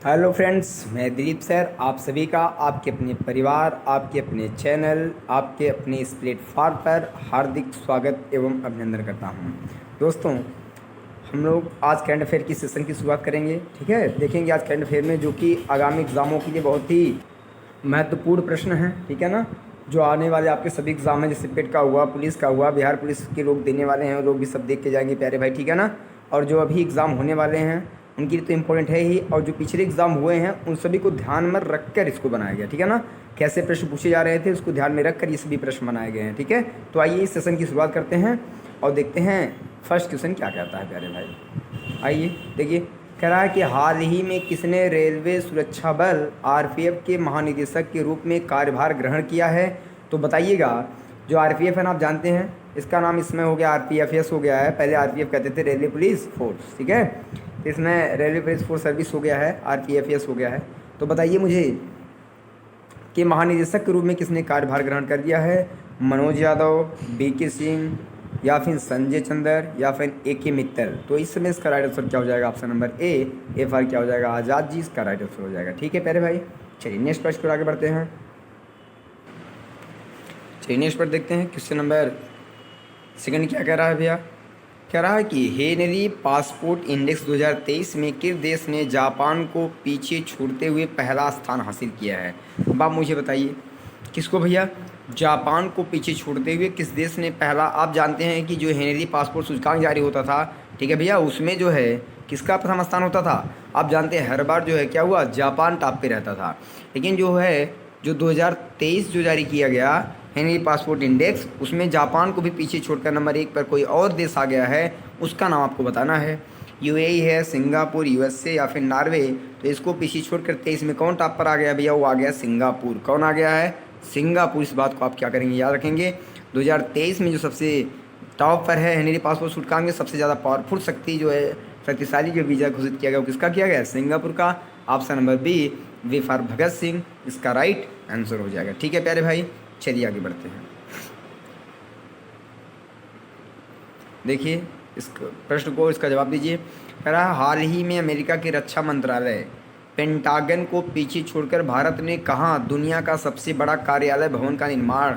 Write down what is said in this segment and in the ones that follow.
Hello friends, मैं Dilip sir आप सभी का आपके अपने परिवार, आपके अपने चैनल, आपके अपने इस प्लेटफॉर्म पर हार्दिक स्वागत एवं अभिनंदन करता हूं। दोस्तों, हम लोग आज करंट अफेयर की सेशन की शुरुआत करेंगे। ठीक है, देखेंगे आज करंट अफेयर में जो कि आगामी एग्ज़ामों के लिए बहुत ही महत्वपूर्ण प्रश्न हैं। ठीक है ना, जो आने वाले आपके सभी एग्ज़ाम हैं, जैसे पेट का हुआ, पुलिस का हुआ, बिहार पुलिस के लोग देने वाले हैं, वो लोग भी सब देख के जाएंगे प्यारे भाई। ठीक है ना, और जो अभी एग्ज़ाम होने वाले हैं उनके लिए तो इम्पोर्टेंट है ही, और जो पिछले एग्ज़ाम हुए हैं उन सभी को ध्यान में रखकर इसको बनाया गया। ठीक है ना, कैसे प्रश्न पूछे जा रहे थे उसको ध्यान में रखकर ये सभी प्रश्न बनाए गए हैं। ठीक है, तो आइए इस सेशन की शुरुआत करते हैं और देखते हैं फर्स्ट क्वेश्चन क्या कहता है प्यारे भाई। आइए देखिए, कह रहा है कि हाल ही में किसने रेलवे सुरक्षा बल आरपीएफ के महानिदेशक के रूप में कार्यभार ग्रहण किया है। तो बताइएगा, जो आरपीएफ है ना, आप जानते हैं इसका नाम इसमें हो गया आरपीएफएस हो गया है। पहले आरपीएफ कहते थे रेलवे पुलिस फोर्स। ठीक है, इसमें रेलवे पुलिस फोर्स सर्विस हो गया है, आरपीएफएस हो गया है। तो बताइए मुझे कि महानिदेशक के रूप में किसने कार्यभार ग्रहण कर दिया है। मनोज यादव, बीके सिंह, या फिर संजय चंदर, या फिर ए.के. मित्तल। तो इस समय इसका राइट आंसर क्या हो जाएगा? Option number A F R क्या हो जाएगा? आज़ाद जी इसका राइट आंसर हो जाएगा। ठीक है प्यारे भाई, चलिए नेक्स्ट प्रश्न पर आगे बढ़ते हैं। चलिए नेक्स्ट पर देखते हैं क्वेश्चन नंबर सेकंड क्या कह रहा है भैया। कह रहा है कि हेनरी पासपोर्ट इंडेक्स 2023 में किस देश ने जापान को पीछे छोड़ते हुए पहला स्थान हासिल किया है। अब आप मुझे बताइए किसको भैया? जापान को पीछे छोड़ते हुए किस देश ने पहला। आप जानते हैं कि जो हेनरी पासपोर्ट सूचकांक जारी होता था, ठीक है भैया, उसमें जो है किसका प्रथम स्थान होता था? आप जानते हैं हर बार जो है क्या हुआ, जापान टॉप पे रहता था। लेकिन जो 2023 जो जारी किया गया हेनरी पासपोर्ट इंडेक्स, उसमें जापान को भी पीछे छोड़कर नंबर 1 पर कोई और देश आ गया है, उसका नाम आपको बताना है। यूएई है, सिंगापुर, यूएसए या फिर नॉर्वे। तो इसको पीछे छोड़कर 23 में कौन टॉप पर आ गया भैया? वो आ गया सिंगापुर। कौन आ गया है? सिंगापुर। इस बात को आप क्या करेंगे, याद रखेंगे। 2023 में जो सबसे टॉप पर है हेनरी पासपोर्ट सूचकांक में, सबसे ज़्यादा पावरफुल शक्ति जो है, शक्तिशाली जो वीज़ा घोषित किया गया वो किसका किया गया? सिंगापुर का। Option number B V for Bhagat Singh इसका राइट आंसर हो जाएगा। ठीक है प्यारे भाई, चलिए आगे बढ़ते हैं। देखिए इस प्रश्न को, इसका जवाब दीजिए। कह रहा है हाल ही में अमेरिका के रक्षा मंत्रालय पेंटागन को पीछे छोड़कर भारत ने कहाँ दुनिया का सबसे बड़ा कार्यालय भवन का निर्माण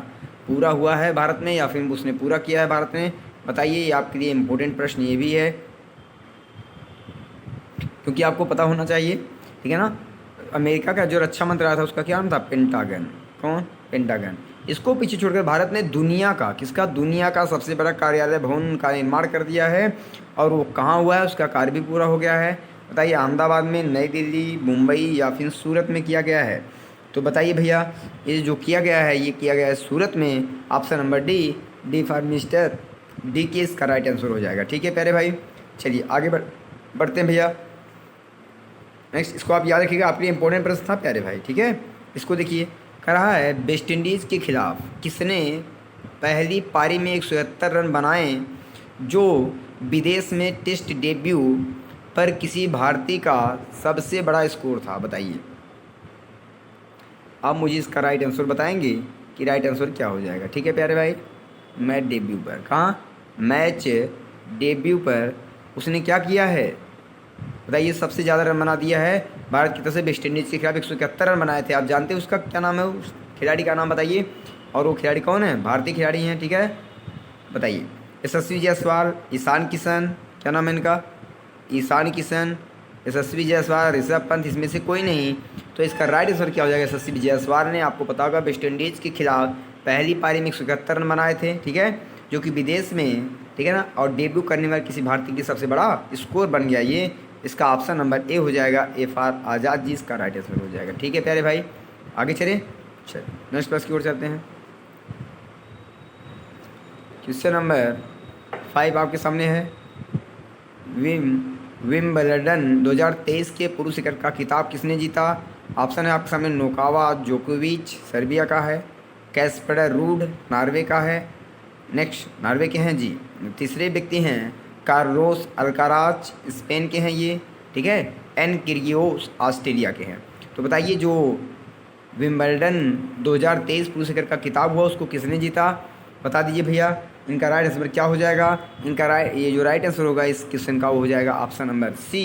पूरा हुआ है भारत में, या फिर उसने पूरा किया है भारत में? बताइए, ये आपके लिए इम्पोर्टेंट प्रश्न ये भी है क्योंकि आपको पता होना चाहिए। ठीक है ना, अमेरिका का जो रक्षा मंत्रालय था उसका क्या नाम था? पेंटागन। कौन? पेंटागन। इसको पीछे छोड़कर भारत ने दुनिया का, किसका? दुनिया का सबसे बड़ा कार्यालय भवन का निर्माण कर दिया है, और वो कहाँ हुआ है, उसका कार्य भी पूरा हो गया है। बताइए, अहमदाबाद में, नई दिल्ली, मुंबई या फिर सूरत में किया गया है? तो बताइए भैया, ये जो किया गया है ये किया गया है सूरत में। Option number D for mister D के इसका राइट आंसर हो जाएगा। ठीक है प्यारे भाई, चलिए आगे बढ़ते हैं भैया। नेक्स्ट, इसको आप याद रखिएगा, आपके लिए इंपॉर्टेंट प्रश्न था प्यारे भाई। ठीक है, इसको देखिए। कह रहा है वेस्ट इंडीज़ के खिलाफ किसने पहली पारी में 171 रन बनाए, जो विदेश में टेस्ट डेब्यू पर किसी भारतीय का सबसे बड़ा स्कोर था? बताइए, आप मुझे इसका राइट आंसर बताएंगे कि राइट आंसर क्या हो जाएगा। ठीक है प्यारे भाई, मैच डेब्यू पर, कहाँ? मैच डेब्यू पर उसने क्या किया है? बताइए, सबसे ज़्यादा रन बना दिया है भारत की तरफ से वेस्ट इंडीज़ के खिलाफ 171 रन बनाए थे। आप जानते हैं उसका क्या नाम है? उस खिलाड़ी का नाम बताइए, और वो खिलाड़ी कौन है? भारतीय खिलाड़ी हैं। ठीक है, बताइए। यशस्वी जायसवाल, ईशान किशन, क्या नाम है इनका? ईशान किशन, यशस्वी जायसवाल, ऋषभ पंत, इसमें से कोई नहीं। तो इसका राइट आंसर क्या हो जाएगा? यशस्वी जायसवाल ने, आपको पता होगा, वेस्ट इंडीज़ के खिलाफ पहली पारी में 171 रन बनाए थे। ठीक है, जो कि विदेश में, ठीक है ना, और डेब्यू करने वाले किसी भारतीय की सबसे बड़ा स्कोर बन गया ये। इसका ऑप्शन नंबर ए हो जाएगा, ए फॉर आज़ाद जी इसका राइट आंसर हो जाएगा। ठीक है प्यारे भाई, आगे चले। चलिए नेक्स्ट प्रश्न की ओर चलते हैं। क्वेश्चन नंबर 5 आपके सामने है। विम्बलडन 2023 के पुरुष क्रिकेट का खिताब किसने जीता? ऑप्शन है आपके सामने, नोवाक जोकोविच सर्बिया का है, कैस्पर रूड नॉर्वे का है। नेक्स्ट, नॉर्वे के हैं जी। तीसरे व्यक्ति हैं कार्लोस अल्काराज, स्पेन के हैं ये। ठीक है, एन किर्गियोस ऑस्ट्रेलिया के हैं। तो बताइए, जो विम्बलडन 2023 पुरुष क्रिकेट का खिताब हुआ उसको किसने जीता? बता दीजिए भैया। इनका राइट आंसर क्या हो जाएगा? इनका ये जो राइट आंसर होगा इस क्वेश्चन का वो हो जाएगा option number C,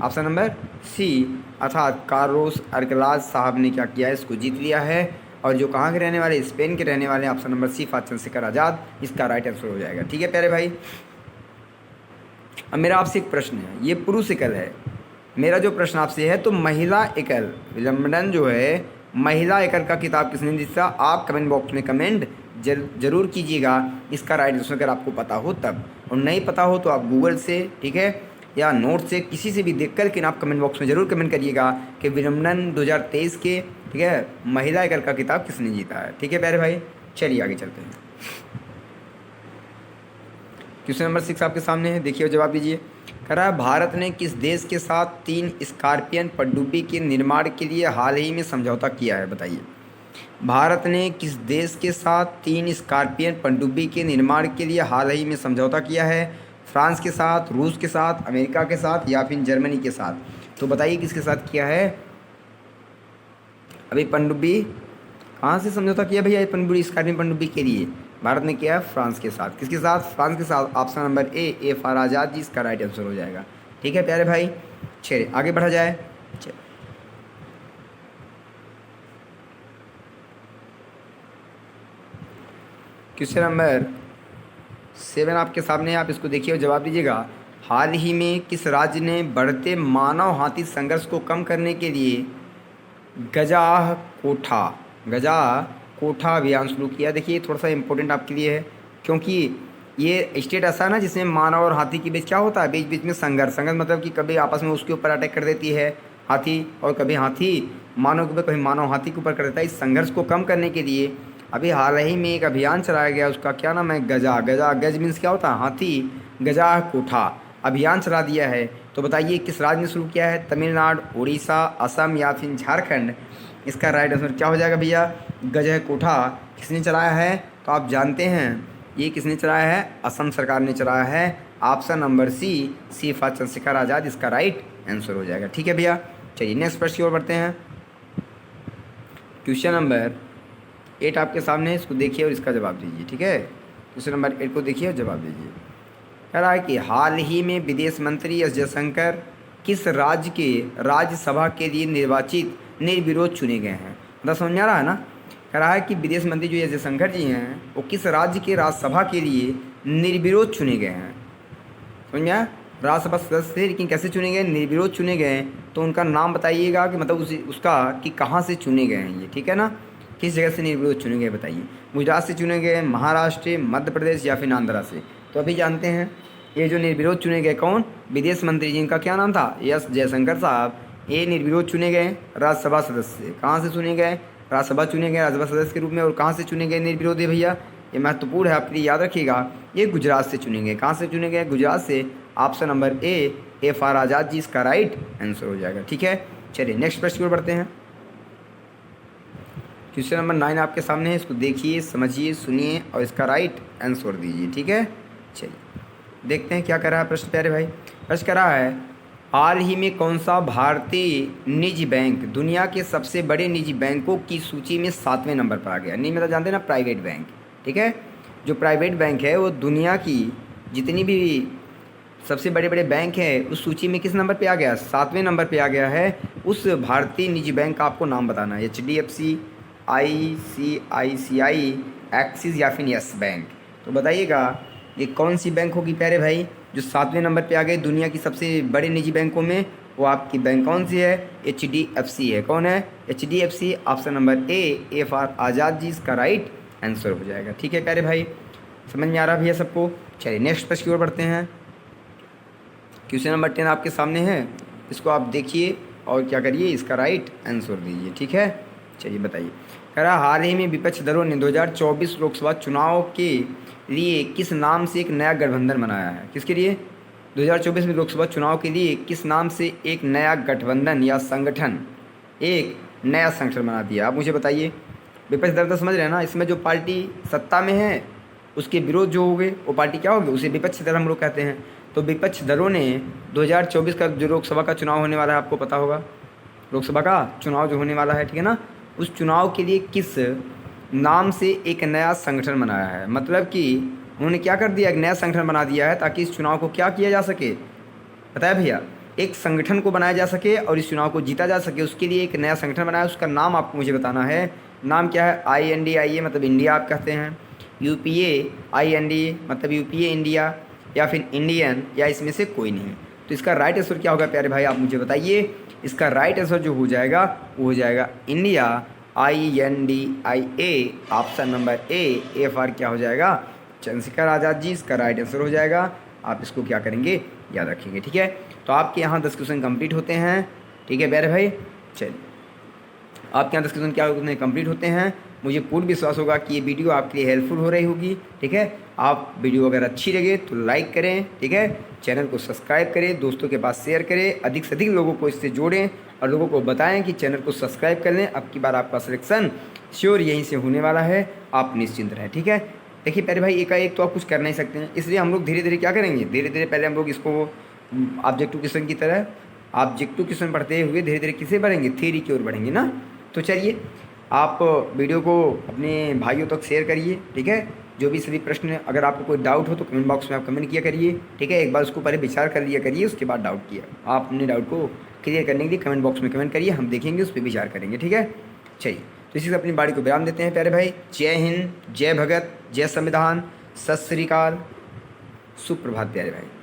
option number C, अर्थात कार्लोस अल्काराज साहब ने क्या किया है, इसको जीत लिया है। और जो कहाँ के रहने वाले, स्पेन के रहने वाले, ऑप्शन नंबर सी फात चंद्रशेखर आज़ाद इसका राइट आंसर हो जाएगा। ठीक है प्यारे भाई। अब मेरा आपसे एक प्रश्न है, ये पुरुष एकल है। मेरा जो प्रश्न आपसे है, तो महिला एकल विलंबन जो है, महिला एकल का किताब किसने लिखा? आप कमेंट बॉक्स में कमेंट जरूर कीजिएगा इसका राइट आंसर अगर आपको पता हो तब, और नहीं पता हो तो आप गूगल से, ठीक है, या नोट से, किसी से भी देख कर के आप कमेंट बॉक्स में ज़रूर कमेंट करिएगा कि विलंबन 2023 के, ठीक है, महिला एकल का किताब किसने जीता है। ठीक है प्यारे भाई, चलिए आगे चलते हैं। क्वेश्चन नंबर 6 आपके सामने है, देखिए और जवाब दीजिए। कह रहा है, भारत ने किस देश के साथ 3 स्कॉर्पियन पनडुब्बी के निर्माण के लिए हाल ही में समझौता किया है? बताइए। भारत ने किस देश के साथ 3 स्कॉर्पियन पनडुब्बी के निर्माण के लिए हाल ही में समझौता किया है? फ्रांस के साथ, रूस के साथ, अमेरिका के साथ, या फिर जर्मनी के साथ? तो बताइए किसके साथ किया है? अभी पनडुब्बी कहाँ से समझौता किया भैया? पनडुब्बी, स्कॉर्पियन पनडुब्बी के लिए भारत ने किया है फ्रांस के साथ। किसके साथ? फ्रांस के साथ। Option number A for Azad ji इसका राइट आंसर हो जाएगा। ठीक है प्यारे भाई, चलिए आगे बढ़ा जाए। क्वेश्चन नंबर 7 आपके सामने है, आप इसको देखिए और जवाब दीजिएगा। हाल ही में किस राज्य ने बढ़ते मानव हाथी संघर्ष को कम करने के लिए गजा कोठा अभियान शुरू किया? देखिए थोड़ा सा इम्पोर्टेंट आपके लिए है, क्योंकि ये स्टेट ऐसा है ना जिसमें मानव और हाथी के बीच क्या होता है, बीच बीच में संघर्ष मतलब कि कभी आपस में उसके ऊपर अटैक कर देती है हाथी, और कभी हाथी मानव के ऊपर, कभी मानव हाथी के ऊपर कर देता है। इस संघर्ष को कम करने के लिए अभी हाल ही में एक अभियान चलाया गया, उसका क्या नाम है? गज मीन्स क्या होता है? हाथी। गजा कोठा अभियान चला दिया है। तो बताइए किस राज्य ने शुरू किया है? तमिलनाडु, उड़ीसा, असम, या फिर झारखंड? इसका राइट आंसर क्या हो जाएगा भैया? गज कोठा किसने चलाया है? तो आप जानते हैं ये किसने चलाया है? असम सरकार ने चलाया है। Option number C for Chandrashekhar Azad इसका राइट आंसर हो जाएगा। ठीक है भैया, चलिए नेक्स्ट प्रश्न की ओर बढ़ते हैं। क्वेश्चन नंबर 8 आपके सामने है, इसको देखिए और इसका जवाब दीजिए। ठीक है, क्वेश्चन नंबर 8 को देखिए और जवाब दीजिए। कह रहा है कि हाल ही में विदेश मंत्री एस जयशंकर किस राज्य के राज्यसभा के लिए निर्विरोध चुने गए हैं? मतलब समझ आ रहा है ना? कह रहा है कि विदेश मंत्री जो एस जयशंकर जी हैं वो किस राज्य के राज्यसभा के लिए निर्विरोध चुने गए हैं? समझ में आया? राज्यसभा सदस्य थे लेकिन कैसे चुने गए? निर्विरोध चुने गए। तो उनका नाम बताइएगा कि मतलब उसका कि कहाँ से चुने गए हैं ये, ठीक है ना? किस जगह से निर्विरोध चुने गए बताइए। गुजरात से चुने गए, महाराष्ट्र, मध्य प्रदेश, या फिर आंध्रा से? तो अभी जानते हैं ये जो निर्विरोध चुने गए कौन? विदेश मंत्री जी, इनका क्या नाम था? एस जयशंकर साहब। ये निर्विरोध चुने गए राज्यसभा सदस्य। कहाँ से चुने गए? राज्यसभा चुने गए राज्यसभा सदस्य के रूप में। और कहाँ से चुने गए निर्विरोध है भैया? ये महत्वपूर्ण है आपके लिए, याद रखिएगा। ये गुजरात से चुने गए। कहाँ से चुने गए? गुजरात से। Option number A for Azad ji इसका राइट आंसर हो जाएगा। ठीक है, चलिए नेक्स्ट प्रश्न की ओर बढ़ते हैं। क्वेश्चन नंबर 9 आपके सामने है, इसको देखिए, समझिए, सुनिए और इसका राइट आंसर दीजिए। ठीक है, चलिए देखते हैं क्या कर रहा है प्रश्न प्यारे भाई। प्रश्न कर रहा है, हाल ही में कौन सा भारतीय निजी बैंक दुनिया के सबसे बड़े निजी बैंकों की सूची में 7वें नंबर पर आ गया? नहीं मतलब जानते हैं ना, प्राइवेट बैंक। ठीक है, जो प्राइवेट बैंक है वो दुनिया की जितनी भी सबसे बड़े बड़े बैंक हैं उस सूची में किस नंबर पे आ गया? 7वें नंबर पे आ गया है। उस भारतीय निजी बैंक का आपको नाम बताना है। HDFC, ICICI, एक्सिस, या फिर यस बैंक? तो बताइएगा ये कौन सी बैंक होगी प्यारे भाई जो 7वें नंबर पे आ गए दुनिया की सबसे बड़े निजी बैंकों में? वो आपकी बैंक कौन सी है? HDFC है। कौन है? HDFC। Option number A for Azad ji इसका राइट आंसर हो जाएगा। ठीक है प्यारे भाई, समझ में आ रहा भैया सबको? चलिए नेक्स्ट प्रश्न की ओर बढ़ते हैं। क्वेश्चन नंबर 10 आपके सामने है, इसको आप देखिए और क्या करिए, इसका राइट आंसर दीजिए। ठीक है, चलिए बताइए। कह रहा हाल ही में विपक्ष दलों ने 2024 लोकसभा चुनाव के लिए किस नाम से एक नया गठबंधन बनाया है? किसके लिए? 2024 में लोकसभा चुनाव के लिए किस नाम से एक नया गठबंधन या संगठन, एक नया संगठन बना दिया? आप मुझे बताइए। विपक्ष दल तो समझ रहे हैं ना, इसमें जो पार्टी सत्ता में है उसके विरोध जो हो गए वो पार्टी क्या होगी? उसे विपक्ष दल हम लोग कहते हैं। तो विपक्ष दलों ने 2024 का जो लोकसभा का चुनाव होने वाला है, आपको पता होगा लोकसभा का चुनाव जो होने वाला है, ठीक है ना, उस चुनाव के लिए किस नाम से एक नया संगठन बनाया है? मतलब कि उन्होंने क्या कर दिया, एक नया संगठन बना दिया है ताकि इस चुनाव को क्या किया जा सके, बताया भैया, एक संगठन को बनाया जा सके और इस चुनाव को जीता जा सके। उसके लिए एक नया संगठन बनाया, उसका नाम आपको मुझे बताना है। नाम क्या है? INDIA मतलब इंडिया आप कहते हैं, UPA मतलब यूपीए इंडिया, या फिर इंडियन, या इसमें से कोई नहीं। तो इसका राइट आंसर क्या होगा प्यारे भाई, आप मुझे बताइए। इसका राइट आंसर जो हो जाएगा वो हो जाएगा India, INDIA, option number A for क्या हो जाएगा, चंद्रशेखर आज़ाद जी। इसका राइट आंसर हो जाएगा। आप इसको क्या करेंगे, याद रखेंगे, ठीक है। तो आपके यहाँ 10 क्वेश्चन कंप्लीट होते हैं, ठीक है प्यारे भाई। चलिए, आपके यहाँ 10 क्वेश्चन क्या होते हैं, कंप्लीट होते हैं। मुझे पूर्ण विश्वास होगा कि ये वीडियो आपके लिए हेल्पफुल हो रही होगी, ठीक है। आप वीडियो अगर अच्छी लगे तो लाइक करें, ठीक है। चैनल को सब्सक्राइब करें, दोस्तों के पास शेयर करें, अधिक से अधिक लोगों को इससे जोड़ें और लोगों को बताएं कि चैनल को सब्सक्राइब कर लें। अब की बार आपका सिलेक्शन श्योर यहीं से होने वाला है, आप निश्चिंत रहें, ठीक है। देखिए प्यारे भाई, एकाएक तो आप कुछ कर नहीं सकते हैं, इसलिए हम लोग धीरे धीरे क्या करेंगे, धीरे धीरे पहले हम लोग इसको ऑब्जेक्टिव क्वेश्चन की तरह, ऑब्जेक्टिव क्वेश्चन पढ़ते हुए धीरे धीरे किसे बढ़ेंगे, थ्योरी की ओर बढ़ेंगे ना। तो चलिए, आप वीडियो को अपने भाइयों तक शेयर करिए, ठीक है। जो भी सभी प्रश्न, अगर आपको कोई डाउट हो तो कमेंट बॉक्स में आप कमेंट किया करिए, ठीक है। एक बार उसको पहले विचार कर लिया करिए, उसके बाद डाउट किया। आप अपने डाउट को क्लियर करने के लिए कमेंट बॉक्स में कमेंट करिए, हम देखेंगे, उस पर विचार करेंगे, ठीक है। चलिए, तो इसी से अपनी बाड़ी को विराम देते हैं प्यारे भाई। जय हिंद, जय भगत, जय संविधान, सत श्री अकाल, सुप्रभात प्यारे भाई।